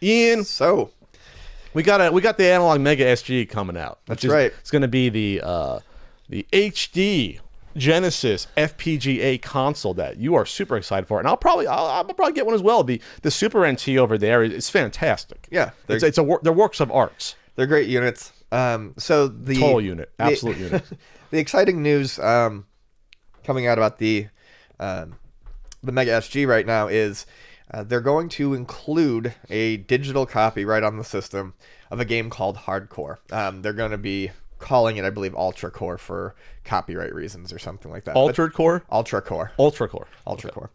Ian, So we got the Analog Mega Sg coming out. That's right. It's going to be the HD Genesis FPGA console that you are super excited for, and I'll probably get one as well. The Super NT over there is fantastic. yeah, They're works of arts. they're great units. So the Total unit, absolute unit. The exciting news coming out about the Mega SG right now is they're going to include a digital copy right on the system of a game called Hardcore. They're going to be calling it, I believe, Ultra Core for copyright reasons or something like that. Ultra Core? Ultra Core. Ultra Core. Ultra Core.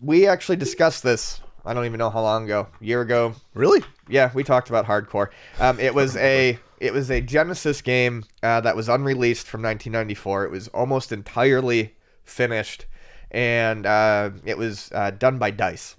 We actually discussed this, I don't even know how long ago, a year ago. Really? Yeah, we talked about Hardcore. It was a Genesis game that was unreleased from 1994. It was almost entirely finished, and it was done by DICE.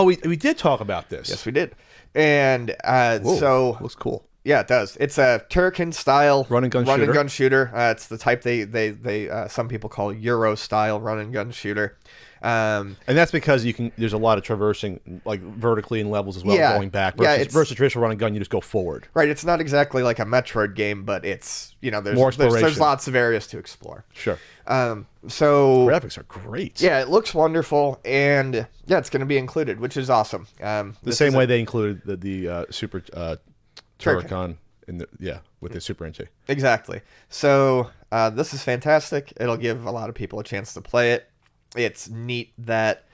We did talk about this. Yes, we did. And so looks cool. yeah, it does. It's a Turrican style run and gun shooter. It's the type they some people call Euro style run and gun shooter. And that's because there's a lot of traversing, like vertically in levels as well, Yeah. going back. Yeah, Versus traditional run and gun, you just go forward. Right. It's not exactly like a Metroid game, but it's More there's exploration. lots of areas to explore. Sure. So Graphics are great. yeah, it looks wonderful, and yeah, it's going to be included, which is awesome. The same way they included the Super Turrican with the Super NT. Exactly. So this is fantastic. It'll give a lot of people a chance to play it. It's neat that,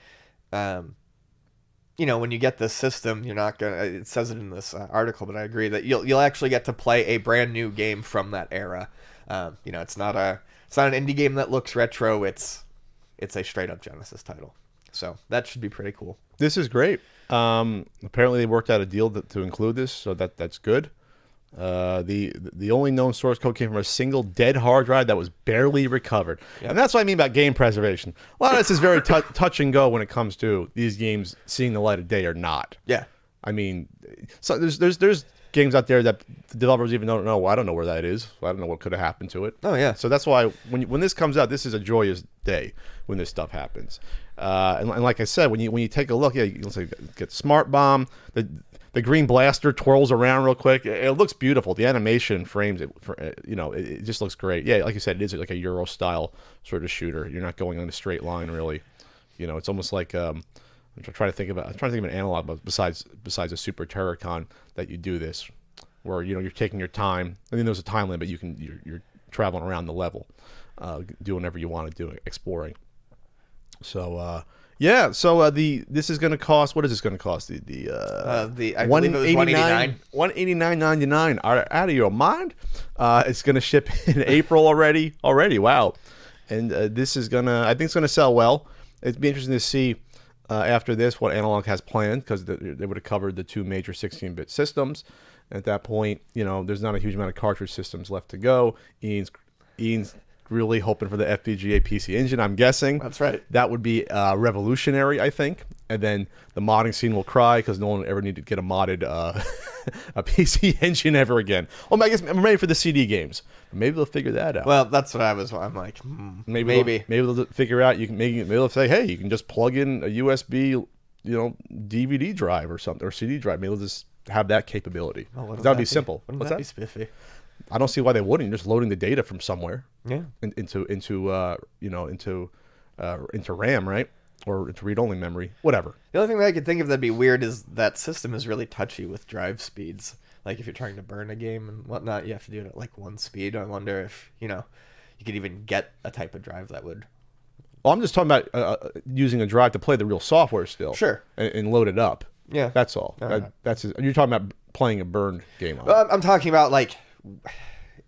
when you get this system, you're not gonna. It says it in this article, but I agree that you'll actually get to play a brand new game from that era. It's not an indie game that looks retro. It's a straight up Genesis title. So that should be pretty cool. This is great. Apparently they worked out a deal to include this, so that's good. The only known source code came from a single dead hard drive that was barely recovered. Yep. And that's what I mean about game preservation. A lot of this is very touch and go when it comes to these games seeing the light of day or not. Yeah. I mean, so there's games out there that the developers even don't know. Well, I don't know where that is. I don't know what could have happened to it. Oh, yeah. So that's why when this comes out, this is a joyous day when this stuff happens. And like I said, when you take a look, you get Smart Bomb, the green blaster twirls around real quick. It looks beautiful. The animation frames it just looks great. Yeah, like you said, it is like a Euro style sort of shooter. You're not going on a straight line really. It's almost like I'm trying to think of an analog, but besides a Super Terracon that you do this, where you're taking your time. I mean, there's a time limit, but you're traveling around the level, doing whatever you want to do, exploring. So this is going to cost. What is this going to cost? I believe it was $189. $189.99. Out of your mind? It's going to ship in April already. Wow, and this is I think it's gonna sell well. It'd be interesting to see after this what Analog has planned, because they would have covered the two major 16-bit systems. At that point, there's not a huge amount of cartridge systems left to go. Ian's really hoping for the FPGA PC Engine, I'm guessing. That's right. That would be revolutionary, I think. And then the modding scene will cry because no one will ever need to get a modded a PC Engine ever again. Well, I guess I'm ready for the CD games. Maybe they'll figure that out. Well, that's what I'm like, maybe they'll figure out. Maybe they'll say, hey, you can just plug in a USB, DVD drive or something, or CD drive. Maybe they'll just have that capability. Oh, that would be simple. Wouldn't that be spiffy? I don't see why they wouldn't. You're just loading the data from somewhere. Yeah. Into RAM, right? Or into read-only memory, whatever. The only thing that I could think of that'd be weird is that system is really touchy with drive speeds. Like if you're trying to burn a game and whatnot, you have to do it at like one speed. I wonder if you could even get a type of drive that would. Well, I'm just talking about using a drive to play the real software still. Sure. And load it up. Yeah. That's all. Right. You're talking about playing a burned game on. I'm talking about like.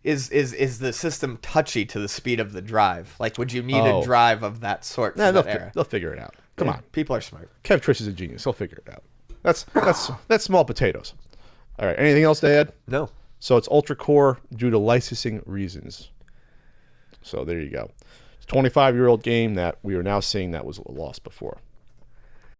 Is the system touchy to the speed of the drive? Like, would you need a drive of that sort for that era? They'll figure it out. Come on. People are smart. Kev Trish is a genius. He'll figure it out. That's small potatoes. All right. Anything else to add? No. So it's Ultra Core due to licensing reasons. So there you go. It's a 25-year-old game that we are now seeing that was lost before.